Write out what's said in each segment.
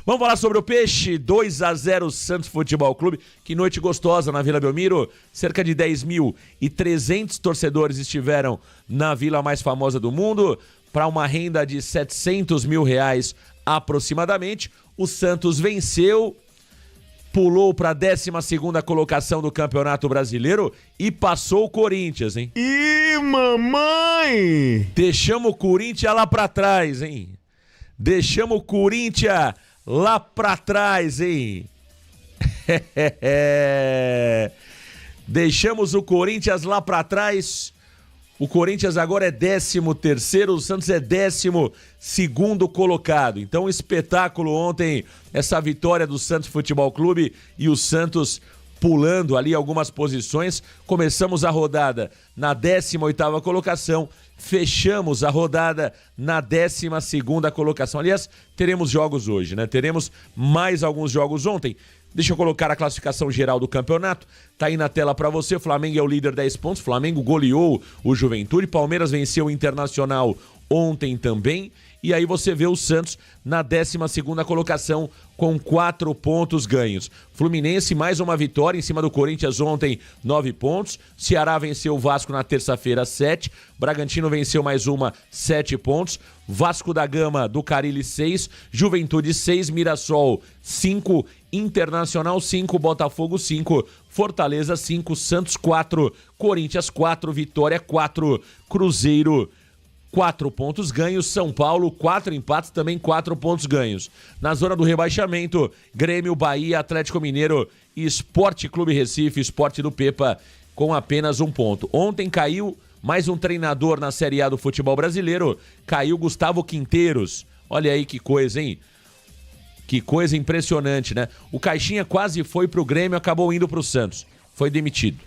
Vamos falar sobre o Peixe, 2-0 Santos Futebol Clube. Que noite gostosa na Vila Belmiro. Cerca de 10.300 torcedores estiveram na vila mais famosa do mundo para uma renda de R$700 mil aproximadamente. O Santos venceu, pulou para a 12ª colocação do Campeonato Brasileiro e passou o Corinthians, hein? Ih, mamãe! Deixamos o Corinthians lá para trás, hein? Deixamos o Corinthians lá pra trás, hein? Deixamos o Corinthians lá pra trás. O Corinthians agora é 13º, o Santos é 12º colocado. Então, um espetáculo ontem, essa vitória do Santos Futebol Clube e o Santos pulando ali algumas posições. Começamos a rodada na 18ª colocação, fechamos a rodada na 12ª colocação. Aliás, teremos jogos hoje, né? Teremos mais alguns jogos ontem. Deixa eu colocar a classificação geral do campeonato. Tá aí na tela pra você. O Flamengo é o líder, 10 pontos. O Flamengo goleou o Juventude. Palmeiras venceu o Internacional ontem também. E aí você vê o Santos na 12ª colocação com 4 pontos ganhos. Fluminense, mais uma vitória em cima do Corinthians ontem, 9 pontos. Ceará venceu o Vasco na terça-feira, 7. Bragantino venceu mais uma, 7 pontos. Vasco da Gama do Carille, 6. Juventude, 6. Mirassol, 5. Internacional, 5. Botafogo, 5. Fortaleza, 5. Santos, 4. Corinthians, 4. Vitória, 4. Cruzeiro, 4 pontos ganhos. São Paulo, 4 empates, também 4 pontos ganhos. Na zona do rebaixamento, Grêmio, Bahia, Atlético Mineiro e Sport Clube Recife, Sport do Pepa, com apenas 1 ponto. Ontem caiu mais um treinador na Série A do futebol brasileiro. Caiu Gustavo Quinteiros. Olha aí que coisa, hein? Que coisa impressionante, né? O Caixinha quase foi pro Grêmio, acabou indo pro Santos. Foi demitido.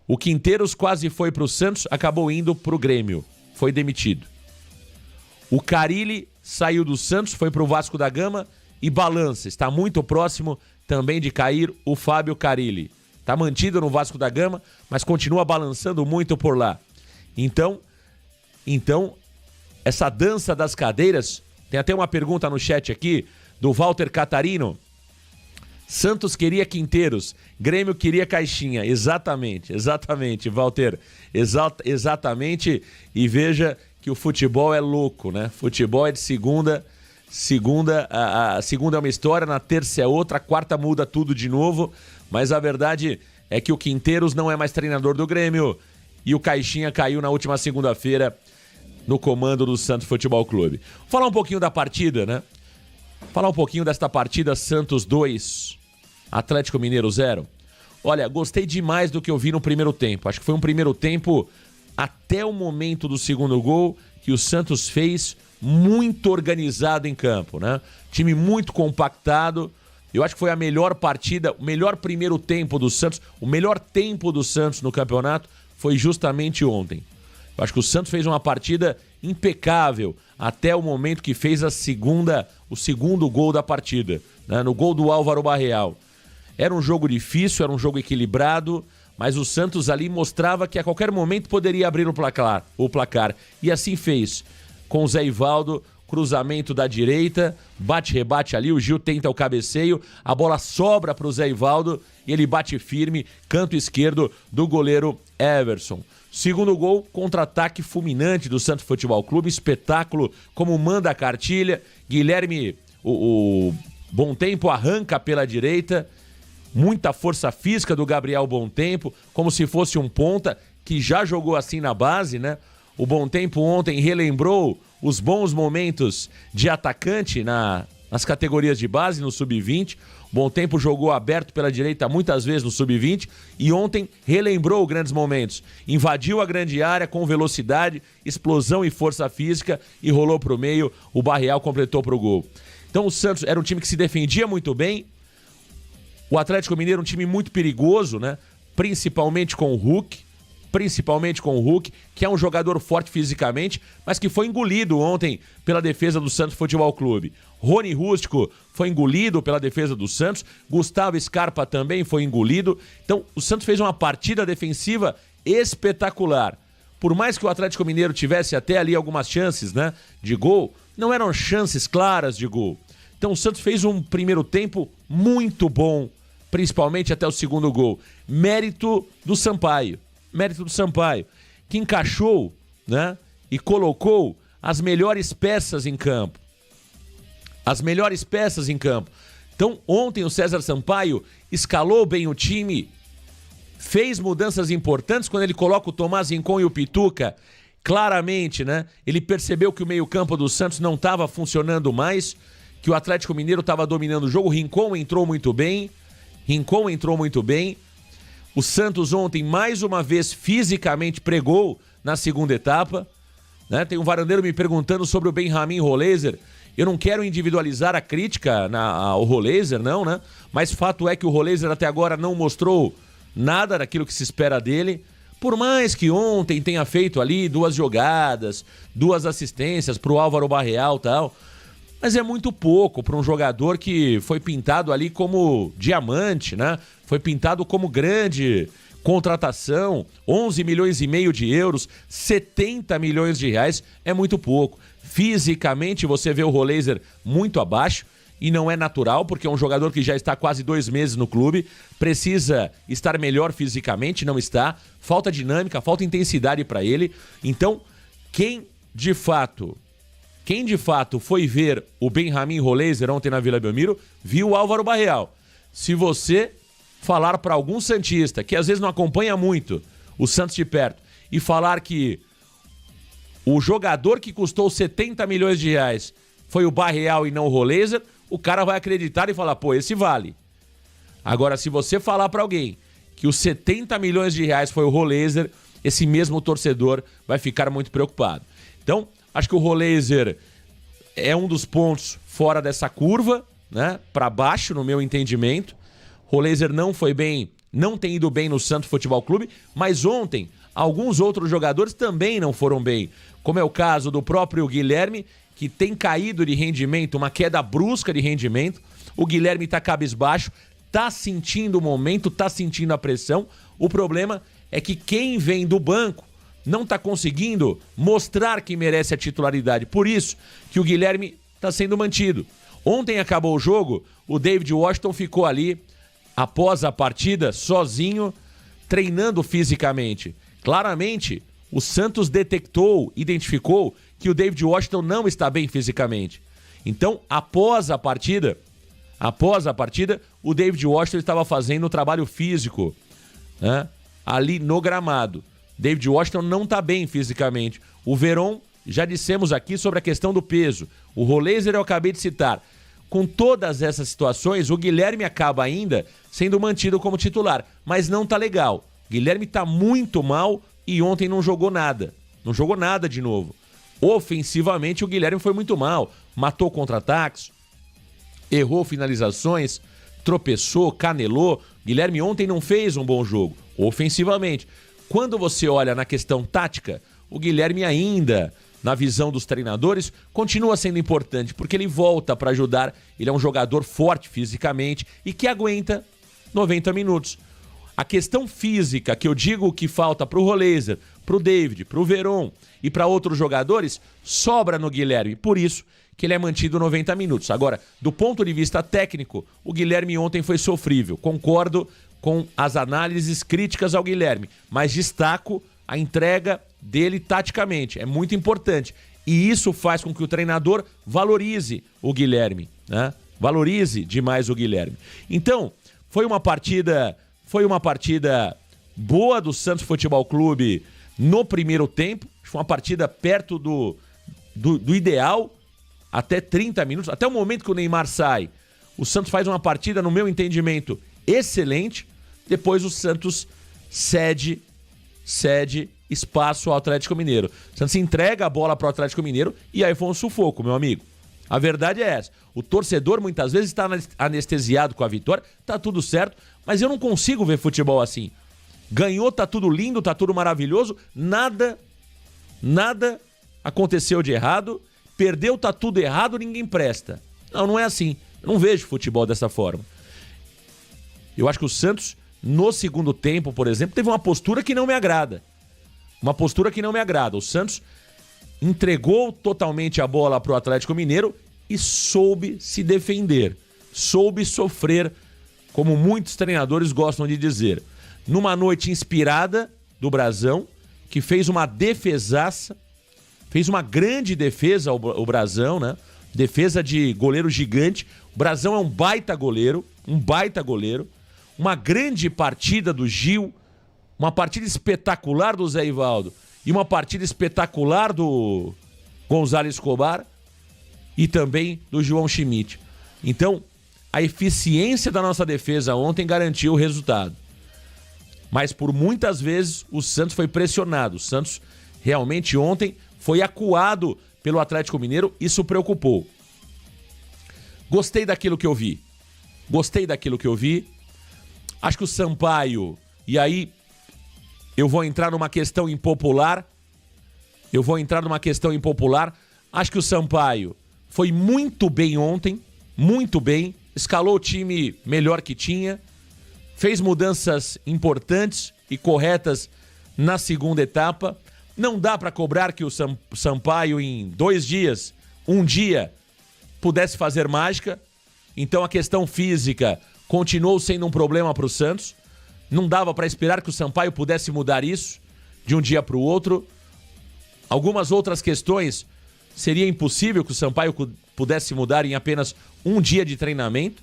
O Quinteiros quase foi pro Santos, acabou indo pro Grêmio. Foi demitido. O Carille saiu do Santos, foi pro Vasco da Gama e balança. Está muito próximo também de cair o Fábio Carille. Está mantido no Vasco da Gama, mas continua balançando muito por lá. Então, essa dança das cadeiras, tem até uma pergunta no chat aqui do Walter Catarino. Santos queria Quinteiros, Grêmio queria Caixinha. Exatamente, Walter. Exatamente. E veja que o futebol é louco, né? Futebol é de segunda. A segunda é uma história, na terça é outra, a quarta muda tudo de novo. Mas a verdade é que o Quinteiros não é mais treinador do Grêmio e o Caixinha caiu na última segunda-feira no comando do Santos Futebol Clube. Falar um pouquinho da partida, né? Falar um pouquinho desta partida, Santos 2, Atlético Mineiro 0. Olha, gostei demais do que eu vi no primeiro tempo. Acho que foi um primeiro tempo, até o momento do segundo gol, que o Santos fez muito organizado em campo, né? Time muito compactado. Eu acho que foi a melhor partida, o melhor primeiro tempo do Santos, o melhor tempo do Santos no campeonato foi justamente ontem. Eu acho que o Santos fez uma partida impecável até o momento que fez o segundo gol da partida, né? No gol do Álvaro Barreal. Era um jogo difícil, era um jogo equilibrado, mas o Santos ali mostrava que a qualquer momento poderia abrir o placar. E assim fez, com o Zé Ivaldo, cruzamento da direita, bate-rebate ali, o Gil tenta o cabeceio, a bola sobra para o Zé Ivaldo e ele bate firme, canto esquerdo do goleiro Everson. Segundo gol, contra-ataque fulminante do Santos Futebol Clube, espetáculo como manda a cartilha. Guilherme, o Bom Tempo arranca pela direita, muita força física do Gabriel Bom Tempo, como se fosse um ponta que já jogou assim na base, né? O Bom Tempo ontem relembrou os bons momentos de atacante nas categorias de base, no Sub-20. Bom Tempo jogou aberto pela direita muitas vezes no Sub-20 e ontem relembrou grandes momentos. Invadiu a grande área com velocidade, explosão e força física e rolou para o meio. O Barreal completou para o gol. Então o Santos era um time que se defendia muito bem. O Atlético Mineiro um time muito perigoso, né? Principalmente com o Hulk, que é um jogador forte fisicamente, mas que foi engolido ontem pela defesa do Santos Futebol Clube. Rony Rústico foi engolido pela defesa do Santos, Gustavo Scarpa também foi engolido. Então o Santos fez uma partida defensiva espetacular. Por mais que o Atlético Mineiro tivesse até ali algumas chances, né, de gol, não eram chances claras de gol. Então o Santos fez um primeiro tempo muito bom, principalmente até o segundo gol. Mérito do Sampaio, que encaixou, né, e colocou as melhores peças em campo. Então, ontem o César Sampaio escalou bem o time, fez mudanças importantes quando ele coloca o Tomás Rincon e o Pituca. Claramente, né? Ele percebeu que o meio-campo do Santos não estava funcionando mais, que o Atlético Mineiro estava dominando o jogo. O Rincon entrou muito bem. O Santos ontem, mais uma vez, fisicamente pregou na segunda etapa. Né? Tem um varandeiro me perguntando sobre o Benjamin Roleiser. Eu não quero individualizar a crítica ao Roleiser, não, né? Mas fato é que o Roleiser até agora não mostrou nada daquilo que se espera dele. Por mais que ontem tenha feito ali 2 jogadas, 2 assistências pro Álvaro Barreal e tal. Mas é muito pouco para um jogador que foi pintado ali como diamante, né? Foi pintado como grande contratação, 11 milhões e meio de euros, 70 milhões de reais, é muito pouco. Fisicamente você vê o Roleiser muito abaixo e não é natural, porque é um jogador que já está quase 2 meses no clube, precisa estar melhor fisicamente, não está, falta dinâmica, falta intensidade para ele. Então, quem de fato foi ver o Benjamin Roleiser ontem na Vila Belmiro, viu o Álvaro Barreal. Se você falar para algum santista, que às vezes não acompanha muito o Santos de perto, e falar que o jogador que custou 70 milhões de reais foi o Barreal e não o Roleiser, o cara vai acreditar e falar, pô, esse vale. Agora, se você falar para alguém que os 70 milhões de reais foi o Roleiser, esse mesmo torcedor vai ficar muito preocupado. Então, acho que o Roleiser é um dos pontos fora dessa curva, né? Para baixo, no meu entendimento. Roleiser não foi bem, não tem ido bem no Santos Futebol Clube, mas ontem alguns outros jogadores também não foram bem, como é o caso do próprio Guilherme, que tem caído de rendimento, uma queda brusca de rendimento. O Guilherme tá cabisbaixo, tá sentindo o momento, tá sentindo a pressão. O problema é que quem vem do banco não tá conseguindo mostrar que merece a titularidade. Por isso que o Guilherme tá sendo mantido. Ontem acabou o jogo, o David Washington ficou ali, após a partida, sozinho, treinando fisicamente. Claramente, o Santos identificou que o David Washington não está bem fisicamente. Então, após a partida, o David Washington estava fazendo o trabalho físico, né, ali no gramado. David Washington não está bem fisicamente. O Veron, já dissemos aqui sobre a questão do peso. O Roleiser eu acabei de citar. Com todas essas situações, o Guilherme acaba ainda sendo mantido como titular. Mas não tá legal. Guilherme tá muito mal e ontem não jogou nada. Não jogou nada de novo. Ofensivamente, o Guilherme foi muito mal. Matou contra-ataques, errou finalizações, tropeçou, canelou. Guilherme ontem não fez um bom jogo, ofensivamente. Quando você olha na questão tática, o Guilherme ainda, na visão dos treinadores, continua sendo importante, porque ele volta para ajudar. Ele é um jogador forte fisicamente e que aguenta 90 minutos. A questão física, que eu digo que falta para o Roleiser, para o David, para o Veron e para outros jogadores, sobra no Guilherme. Por isso que ele é mantido 90 minutos. Agora, do ponto de vista técnico, o Guilherme ontem foi sofrível. Concordo com as análises críticas ao Guilherme, mas destaco a entrega dele taticamente. É muito importante. E isso faz com que o treinador valorize o Guilherme, né? Valorize demais o Guilherme. Então, foi uma partida boa do Santos Futebol Clube no primeiro tempo. Foi uma partida perto do ideal, até 30 minutos, até o momento que o Neymar sai. O Santos faz uma partida, no meu entendimento, excelente. Depois o Santos cede espaço ao Atlético Mineiro. O Santos entrega a bola para o Atlético Mineiro e aí foi um sufoco, meu amigo. A verdade é essa. O torcedor muitas vezes está anestesiado com a vitória, tá tudo certo, mas eu não consigo ver futebol assim. Ganhou, tá tudo lindo, tá tudo maravilhoso, nada aconteceu de errado, perdeu, tá tudo errado, ninguém presta. Não é assim. Eu não vejo futebol dessa forma. Eu acho que o Santos, no segundo tempo, por exemplo, teve uma postura que não me agrada. O Santos entregou totalmente a bola pro Atlético Mineiro e soube se defender, soube sofrer, como muitos treinadores gostam de dizer. Numa noite inspirada do Brasão, que fez uma defesaça, fez uma grande defesa o Brasão, né? Defesa de goleiro gigante. O Brasão é um baita goleiro. Uma grande partida do Gil, uma partida espetacular do Zé Ivaldo e uma partida espetacular do Gonzalo Escobar e também do João Schmidt. Então, a eficiência da nossa defesa ontem garantiu o resultado. Mas por muitas vezes o Santos foi pressionado. O Santos realmente ontem foi acuado pelo Atlético Mineiro. Isso preocupou. Gostei daquilo que eu vi. Acho que o Sampaio, e aí eu vou entrar numa questão impopular. Acho que o Sampaio foi muito bem ontem, muito bem. Escalou o time melhor que tinha. Fez mudanças importantes e corretas na segunda etapa. Não dá para cobrar que o Sampaio em 2 dias, 1 dia, pudesse fazer mágica. Então a questão física continuou sendo um problema para o Santos. Não dava para esperar que o Sampaio pudesse mudar isso de um dia para o outro. Algumas outras questões seria impossível que o Sampaio pudesse mudar em apenas 1 dia de treinamento.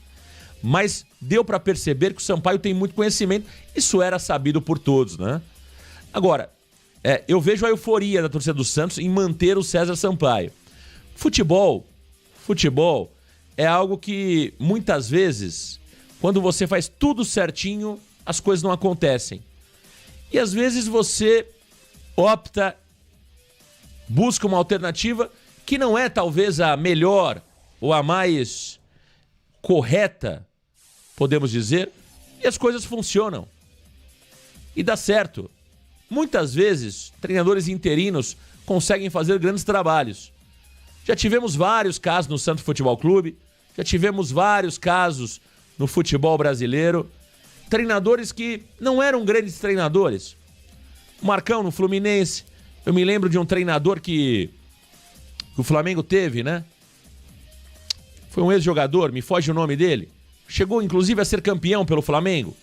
Mas deu para perceber que o Sampaio tem muito conhecimento. Isso era sabido por todos, né? Agora, eu vejo a euforia da torcida do Santos em manter o César Sampaio. Futebol é algo que muitas vezes, quando você faz tudo certinho, as coisas não acontecem. E às vezes você opta, busca uma alternativa que não é talvez a melhor ou a mais correta, podemos dizer, e as coisas funcionam. E dá certo. Muitas vezes, treinadores interinos conseguem fazer grandes trabalhos. Já tivemos vários casos no Santos Futebol Clube, já tivemos vários casos no futebol brasileiro. Treinadores que não eram grandes treinadores. O Marcão no Fluminense. Eu me lembro de um treinador que o Flamengo teve, né? Foi um ex-jogador, me foge o nome dele. Chegou, inclusive, a ser campeão pelo Flamengo.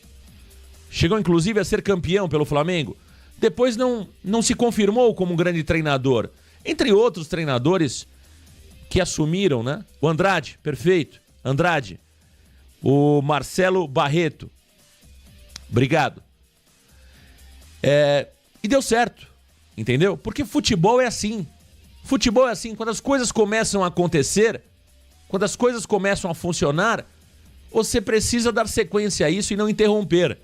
Depois não se confirmou como um grande treinador. Entre outros treinadores que assumiram, né? O Andrade, perfeito. Andrade. O Marcelo Barreto. Obrigado. E deu certo, entendeu? Porque futebol é assim. Quando as coisas começam a acontecer, quando as coisas começam a funcionar, você precisa dar sequência a isso e não interromper.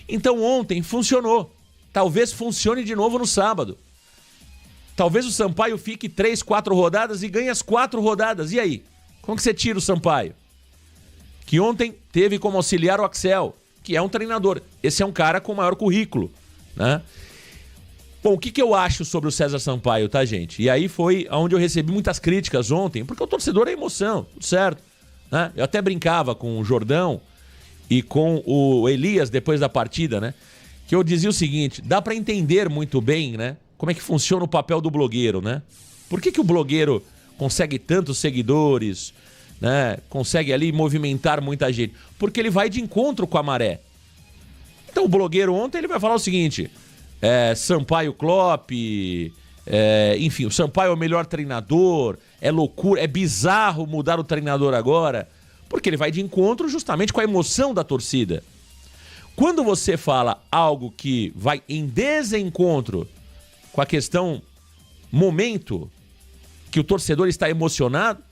Então ontem funcionou. Talvez funcione de novo no sábado. Talvez o Sampaio fique 3, 4 rodadas e ganhe as 4 rodadas. E aí? Como que você tira o Sampaio? Que ontem teve como auxiliar o Axel, que é um treinador. Esse é um cara com maior currículo, né? Bom, o que eu acho sobre o César Sampaio, tá, gente? E aí foi onde eu recebi muitas críticas ontem, porque o torcedor é emoção, tudo certo, né? Eu até brincava com o Jordão e com o Elias depois da partida, né? Que eu dizia o seguinte, dá pra entender muito bem, né? Como é que funciona o papel do blogueiro, né? Por que o blogueiro consegue tantos seguidores, né? Consegue ali movimentar muita gente? Porque ele vai de encontro com a maré. Então o blogueiro ontem ele vai falar o seguinte... Sampaio Klopp, enfim, o Sampaio é o melhor treinador, é loucura, é bizarro mudar o treinador agora, porque ele vai de encontro justamente com a emoção da torcida. Quando você fala algo que vai em desencontro com a questão momento, que o torcedor está emocionado,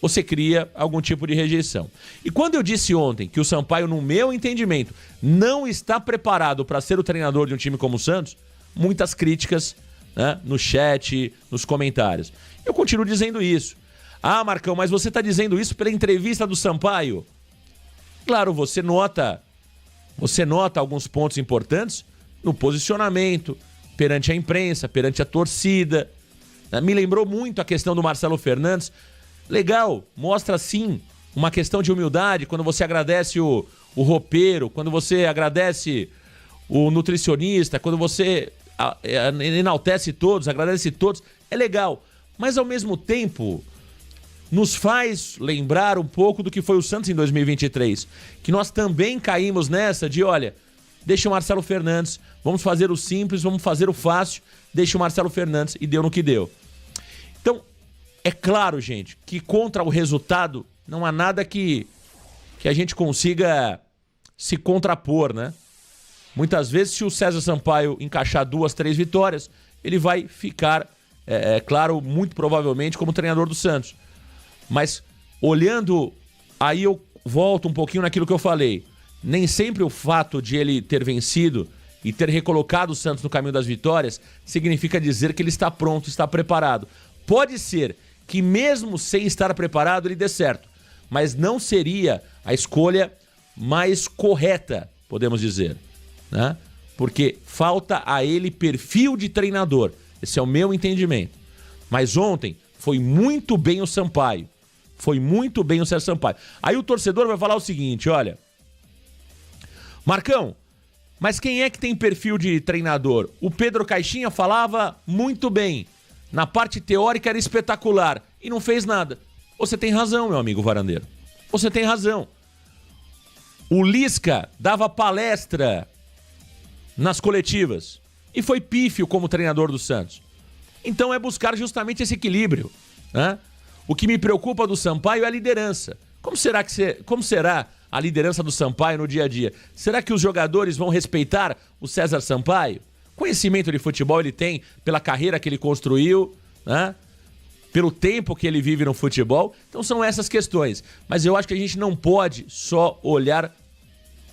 você cria algum tipo de rejeição. E quando eu disse ontem que o Sampaio, no meu entendimento, não está preparado para ser o treinador de um time como o Santos, muitas críticas, né, no chat, nos comentários. Eu continuo dizendo isso. Ah, Marcão, mas você está dizendo isso pela entrevista do Sampaio? Claro, você nota alguns pontos importantes no posicionamento, perante a imprensa, perante a torcida. Me lembrou muito a questão do Marcelo Fernandes. Legal, mostra sim uma questão de humildade quando você agradece o roupeiro, quando você agradece o nutricionista, quando você enaltece todos, agradece todos, é legal. Mas ao mesmo tempo, nos faz lembrar um pouco do que foi o Santos em 2023. Que nós também caímos nessa de, olha, deixa o Marcelo Fernandes, vamos fazer o simples, vamos fazer o fácil, deixa o Marcelo Fernandes, e deu no que deu. Então, é claro, gente, que contra o resultado não há nada que a gente consiga se contrapor, né? Muitas vezes, se o César Sampaio encaixar 2, 3 vitórias, ele vai ficar, claro, muito provavelmente como treinador do Santos. Mas, olhando, aí eu volto um pouquinho naquilo que eu falei. Nem sempre o fato de ele ter vencido e ter recolocado o Santos no caminho das vitórias significa dizer que ele está pronto, está preparado. Pode ser que mesmo sem estar preparado ele dê certo, mas não seria a escolha mais correta, podemos dizer, né? Porque falta a ele perfil de treinador. Esse é o meu entendimento. Mas ontem foi muito bem o Sampaio. Foi muito bem o César Sampaio. Aí o torcedor vai falar o seguinte, olha... Marcão, mas quem é que tem perfil de treinador? O Pedro Caixinha falava muito bem. Na parte teórica era espetacular. E não fez nada. Você tem razão, meu amigo Varandeiro. Você tem razão. O Lisca dava palestra nas coletivas. E foi pífio como treinador do Santos. Então é buscar justamente esse equilíbrio, né? O que me preocupa do Sampaio é a liderança. Como será a liderança do Sampaio no dia a dia? Será que os jogadores vão respeitar o César Sampaio? Conhecimento de futebol ele tem pela carreira que ele construiu, né? Pelo tempo que ele vive no futebol. Então são essas questões. Mas eu acho que a gente não pode só olhar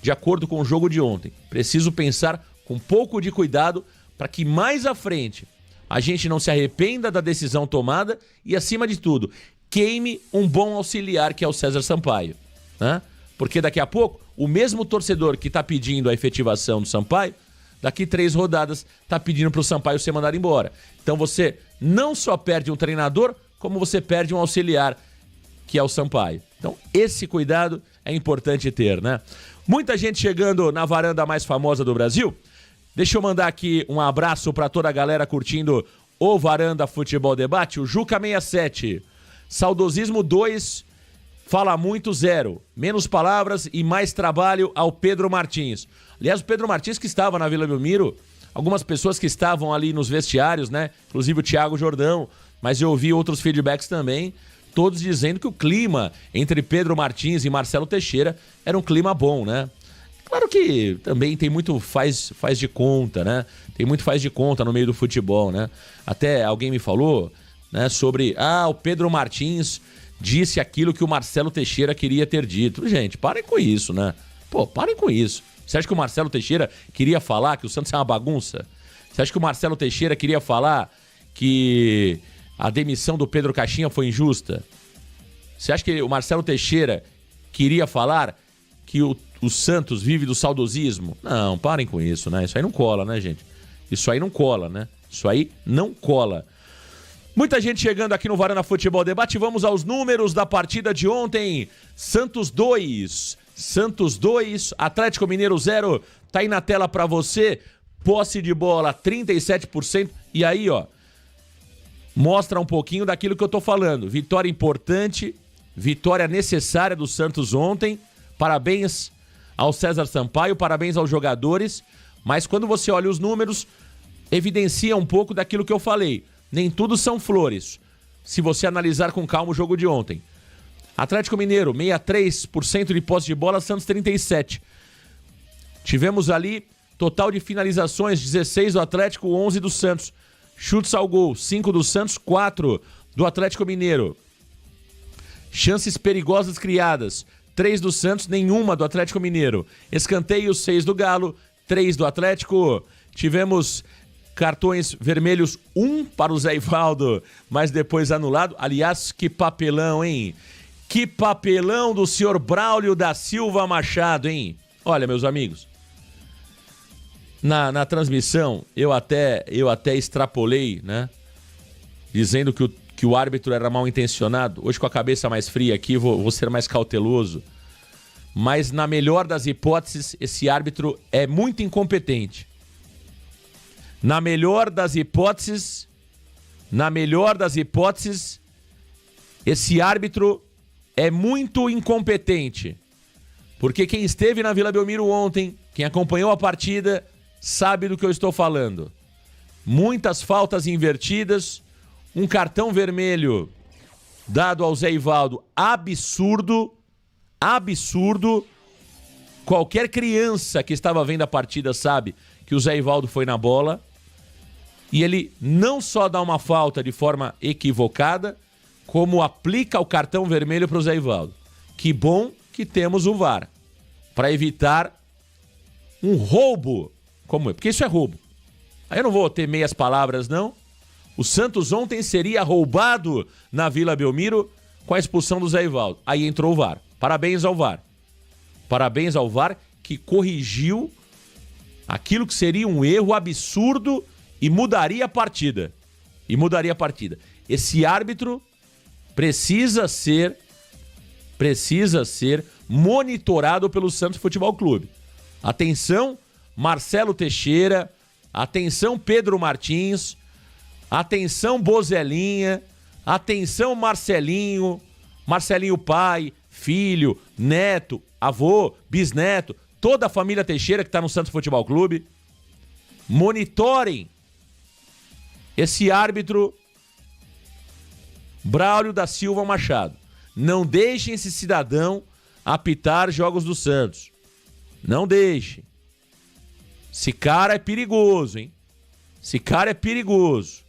de acordo com o jogo de ontem. Preciso pensar com um pouco de cuidado para que mais à frente a gente não se arrependa da decisão tomada e, acima de tudo, queime um bom auxiliar que é o César Sampaio, né? Porque daqui a pouco, o mesmo torcedor que está pedindo a efetivação do Sampaio, daqui 3 rodadas, está pedindo para o Sampaio ser mandado embora. Então você não só perde um treinador, como você perde um auxiliar, que é o Sampaio. Então esse cuidado é importante ter, né? Muita gente chegando na varanda mais famosa do Brasil. Deixa eu mandar aqui um abraço para toda a galera curtindo o Varanda Futebol Debate. O Juca67, Saudosismo 2, fala muito 0. Menos palavras e mais trabalho ao Pedro Martins. Aliás, o Pedro Martins que estava na Vila Belmiro, algumas pessoas que estavam ali nos vestiários, né? Inclusive o Thiago Jordão, mas eu ouvi outros feedbacks também, todos dizendo que o clima entre Pedro Martins e Marcelo Teixeira era um clima bom, né? Claro que também tem muito faz de conta, né? Tem muito faz de conta no meio do futebol, né? Até alguém me falou, né, sobre... o Pedro Martins disse aquilo que o Marcelo Teixeira queria ter dito. Gente, parem com isso, né? Pô, parem com isso. Você acha que o Marcelo Teixeira queria falar que o Santos é uma bagunça? Você acha que o Marcelo Teixeira queria falar que a demissão do Pedro Caixinha foi injusta? Você acha que o Marcelo Teixeira queria falar que o Santos vive do saudosismo? Não, parem com isso, né? Isso aí não cola, né, gente? Isso aí não cola, né? Isso aí não cola. Muita gente chegando aqui no Varanda Futebol Debate. Vamos aos números da partida de ontem. Santos 2, Atlético Mineiro 0. Tá aí na tela pra você. Posse de bola 37%. E aí, ó, mostra um pouquinho daquilo que eu tô falando. Vitória importante, vitória necessária do Santos ontem. Parabéns ao César Sampaio, parabéns aos jogadores, mas quando você olha os números, evidencia um pouco daquilo que eu falei. Nem tudo são flores, se você analisar com calma o jogo de ontem. Atlético Mineiro, 63% de posse de bola, Santos 37%. Tivemos ali total de finalizações, 16 do Atlético, 11 do Santos. Chutes ao gol, 5 do Santos, 4 do Atlético Mineiro. Chances perigosas criadas, 3 do Santos, nenhuma do Atlético Mineiro. Escanteios, 6 do Galo, 3 do Atlético. Tivemos cartões vermelhos, 1 para o Zé Ivaldo, mas depois anulado. Aliás, que papelão, hein? Que papelão do senhor Braulio da Silva Machado, hein? Olha, meus amigos, na transmissão eu até extrapolei, né? Dizendo que o árbitro era mal intencionado. Hoje, com a cabeça mais fria aqui, vou ser mais cauteloso. Mas, na melhor das hipóteses, esse árbitro é muito incompetente. Na melhor das hipóteses, Esse árbitro é muito incompetente. Porque quem esteve na Vila Belmiro ontem, quem acompanhou a partida, sabe do que eu estou falando. Muitas faltas invertidas, um cartão vermelho dado ao Zé Ivaldo absurdo, absurdo. Qualquer criança que estava vendo a partida sabe que o Zé Ivaldo foi na bola. E ele não só dá uma falta de forma equivocada, como aplica o cartão vermelho para o Zé Ivaldo. Que bom que temos o VAR para evitar um roubo. Como é? Porque isso é roubo. Aí eu não vou ter meias palavras, não. O Santos ontem seria roubado na Vila Belmiro com a expulsão do Zé Ivaldo. Aí entrou o VAR. Parabéns ao VAR. Parabéns ao VAR que corrigiu aquilo que seria um erro absurdo e mudaria a partida. Esse árbitro precisa ser monitorado pelo Santos Futebol Clube. Atenção, Marcelo Teixeira. Atenção, Pedro Martins. Atenção, Bozelinha. Atenção, Marcelinho. Marcelinho pai, filho, neto, avô, bisneto. Toda a família Teixeira que está no Santos Futebol Clube. Monitorem esse árbitro Braulio da Silva Machado. Não deixem esse cidadão apitar jogos do Santos. Não deixem. Esse cara é perigoso, hein? Esse cara é perigoso.